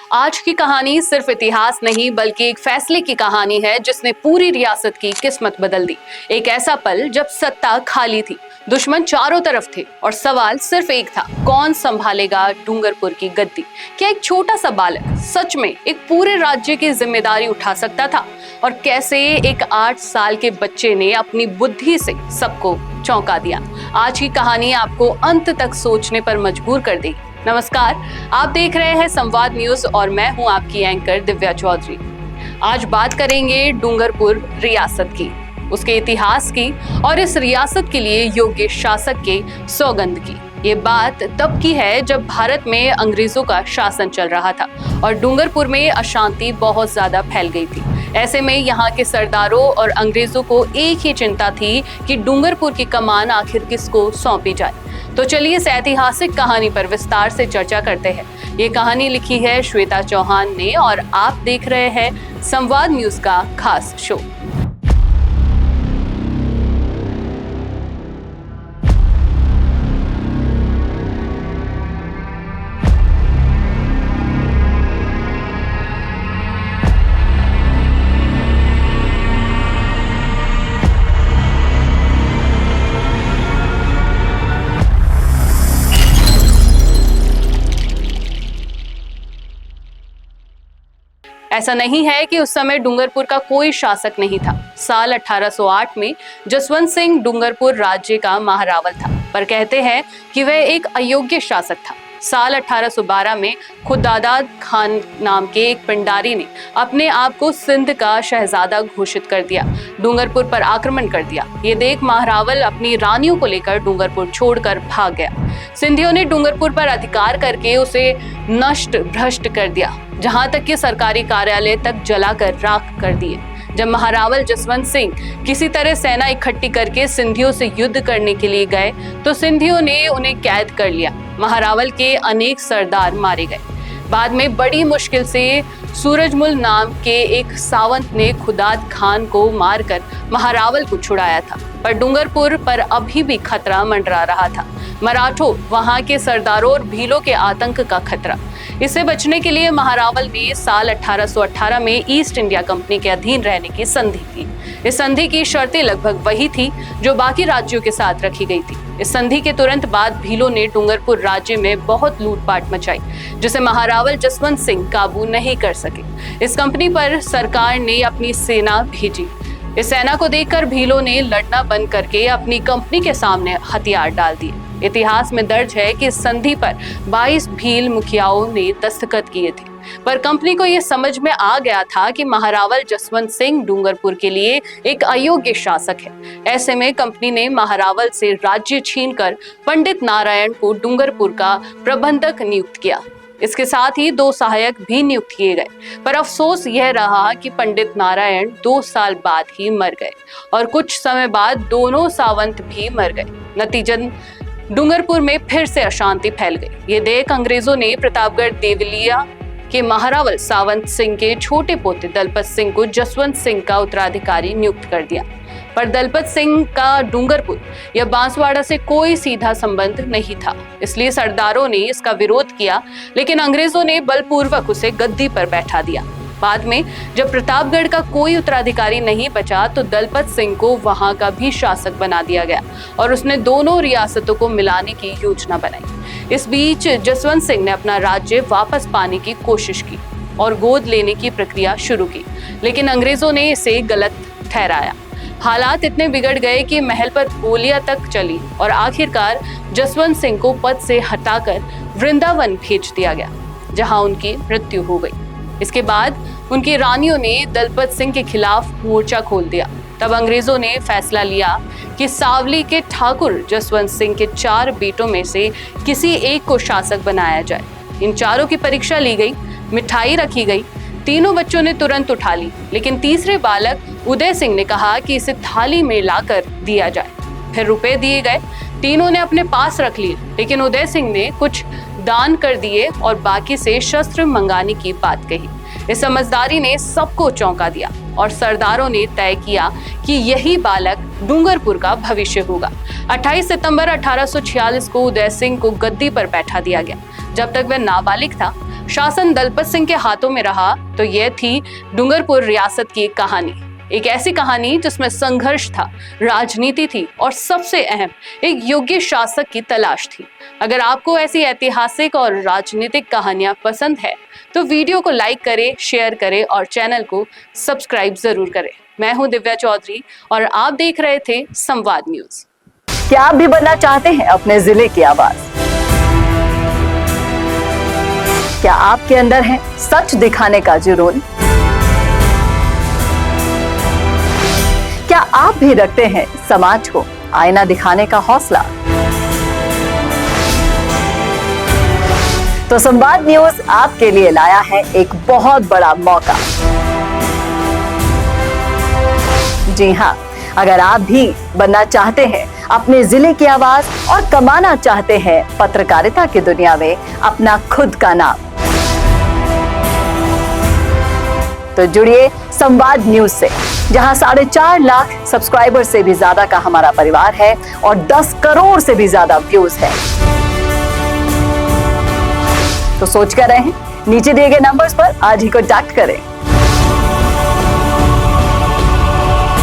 आज की कहानी सिर्फ इतिहास नहीं बल्कि एक फैसले की कहानी है जिसने पूरी रियासत की किस्मत बदल दी। एक ऐसा पल जब सत्ता खाली थी, दुश्मन चारों तरफ थे और सवाल सिर्फ एक था, कौन संभालेगा डूंगरपुर की गद्दी। क्या एक छोटा सा बालक सच में एक पूरे राज्य की जिम्मेदारी उठा सकता था? और कैसे एक 8 साल के बच्चे ने अपनी बुद्धि से सबको चौंका दिया। आज की कहानी आपको अंत तक सोचने पर मजबूर कर देगी। नमस्कार, आप देख रहे हैं संवाद न्यूज और मैं हूं आपकी एंकर दिव्या चौधरी। आज बात करेंगे डूंगरपुर रियासत की, उसके इतिहास की और इस रियासत के लिए योग्य शासक के सौगंध की। ये बात तब की है जब भारत में अंग्रेजों का शासन चल रहा था और डूंगरपुर में अशांति बहुत ज्यादा फैल गई थी। ऐसे में यहाँ के सरदारों और अंग्रेजों को एक ही चिंता थी कि डूंगरपुर की कमान आखिर किसको सौंपी जाए। तो चलिए इस ऐतिहासिक कहानी पर विस्तार से चर्चा करते हैं। ये कहानी लिखी है श्वेता चौहान ने और आप देख रहे हैं संवाद न्यूज का खास शो। ऐसा नहीं है कि उस समय डूंगरपुर का कोई शासक नहीं था। साल 1808 में जसवंत सिंह डूंगरपुर राज्य का महारावल था, पर कहते हैं कि वह एक अयोग्य शासक था। साल 1812 में खुदादाद खान नाम के एक पिंडारी ने अपने आप को सिंध का शहजादा घोषित कर दिया, डूंगरपुर पर आक्रमण कर दिया। ये देख महारावल अपनी रानियों को लेकर डूंगरपुर छोड़कर भाग गया। सिंधियों ने डूंगरपुर पर अधिकार करके उसे नष्ट भ्रष्ट कर दिया, जहां तक कि सरकारी कार्यालय तक जलाकर राख कर दिए। जब महारावल जसवंत सिंह किसी तरह सेना इकट्ठी करके सिंधियों से युद्ध करने के लिए गए तो सिंधियों ने उन्हें कैद कर लिया। महारावल के अनेक सरदार मारे गए। बाद में बड़ी मुश्किल से सूरजमुल नाम के एक सावंत ने खुदाद खान को मारकर महारावल को छुड़ाया था, पर डूंगरपुर पर अभी भी खतरा मंडरा रहा था। मराठों, वहां के सरदारों और भीलों के आतंक का खतरा। इससे बचने के लिए महारावल ने साल 1818 में ईस्ट इंडिया कंपनी के अधीन रहने की संधि की। इस संधि की शर्तें लगभग वही थी जो बाकी राज्यों के साथ रखी गई थी। इस संधि के तुरंत बाद भीलों ने डूंगरपुर राज्य में बहुत लूटपाट मचाई, जिसे महारावल जसवंत सिंह काबू नहीं कर सके। इस कंपनी पर सरकार ने अपनी सेना भेजी। इस सेना को देखकर भीलों ने लड़ना बंद करके अपनी कंपनी के सामने हथियार डाल दिए। इतिहास में दर्ज है कि इस संधि पर 22 भील मुखियाओं ने दस्तखत किए थे, पर कंपनी को यह समझ में आ गया था कि महारावल जसवंत सिंह डूंगरपुर के लिए एक अयोग्य शासक है। ऐसे में कंपनी ने महारावल से राज्य छीनकर पंडित नारायण को डूंगरपुर का प्रबंधक नियुक्त किया। इसके साथ ही 2 सहायक भी नियुक्त किए गए, पर अफसोस यह रहा कि पंडित नारायण 2 साल बाद ही मर गए और कुछ समय बाद दोनों सावंत भी मर गए। नतीजतन डूंगरपुर में फिर से अशांति फैल गई। ये देख अंग्रेजों ने प्रतापगढ़ देवलिया के महारावल सावंत सिंह के छोटे पोते दलपत सिंह को जसवंत सिंह का उत्तराधिकारी नियुक्त कर दिया, पर दलपत सिंह का डूंगरपुर या बांसवाड़ा से कोई सीधा संबंध नहीं था। इसलिए सरदारों ने इसका विरोध किया, लेकिन अंग्रेजों ने बलपूर्वक उसे गद्दी पर बैठा दिया। बाद में जब प्रतापगढ़ का कोई उत्तराधिकारी नहीं बचा तो दलपत सिंह को वहां का भी शासक बना दिया गया और उसने दोनों रियासतों को मिलाने की योजना बनाई। इस बीच जसवंत सिंह ने अपना राज्य वापस पाने की कोशिश की और गोद लेने की प्रक्रिया शुरू की, लेकिन अंग्रेजों ने इसे गलत ठहराया। हालात इतने बिगड़ गए कि महल पर गोलियां तक चली और आखिरकार जसवंत सिंह को पद से हटाकर वृंदावन भेज दिया गया, जहां उनकी मृत्यु हो गई। इसके बाद उनकी रानियों ने दलपत सिंह के खिलाफ मोर्चा खोल दिया। तब अंग्रेजों ने फैसला लिया कि सावली के ठाकुर जसवंत सिंह के 4 बेटों में से किसी एक को शासक बनाया जाए। इन चारों की परीक्षा ली गई, मिठाई रखी गई। तीनों बच्चों ने तुरंत उठा ली, लेकिन तीसरे बालक उदय सिंह ने कहा कि इसे थाली में लाकर दिया जाए। फिर रुपए दिए गए, तीनों ने अपने पास रख लिए, लेकिन उदय सिंह ने कुछ दान कर दिए और बाकी से शस्त्र मंगाने की बात कही। इस समझदारी ने सबको चौंका दिया और सरदारों ने तय किया कि यही बालक डूंगरपुर का भविष्य होगा। 28 सितंबर 1846 को उदय सिंह को गद्दी पर बैठा दिया गया। जब तक वह नाबालिग था, शासन दलपत सिंह के हाथों में रहा तो यह थी डूंगरपुर रियासत की एक कहानी। एक ऐसी कहानी जिसमें संघर्ष था, राजनीति थी और सबसे अहम एक योग्य शासक की तलाश थी। अगर आपको ऐसी ऐतिहासिक और राजनीतिक कहानियां पसंद है तो वीडियो को लाइक करें, शेयर करें और चैनल को सब्सक्राइब जरूर करें। मैं हूं दिव्या चौधरी और आप देख रहे थे संवाद न्यूज। क्या आप भी बनना चाहते हैं अपने जिले की आवाज? क्या आपके अंदर है सच दिखाने का जुनून? क्या आप भी रखते हैं समाज को आईना दिखाने का हौसला? तो संवाद न्यूज आपके लिए लाया है एक बहुत बड़ा मौका। जी हां, अगर आप भी बनना चाहते हैं अपने जिले की आवाज और कमाना चाहते हैं पत्रकारिता की दुनिया में अपना खुद का नाम, तो जुड़िए संवाद न्यूज से, जहां 4.5 लाख सब्सक्राइबर से भी ज्यादा का हमारा परिवार है और 10 करोड़ से भी ज्यादा व्यूज है। तो सोच कर रहें, नीचे दिए गए नंबर्स पर आज ही कॉन्टैक्ट करें।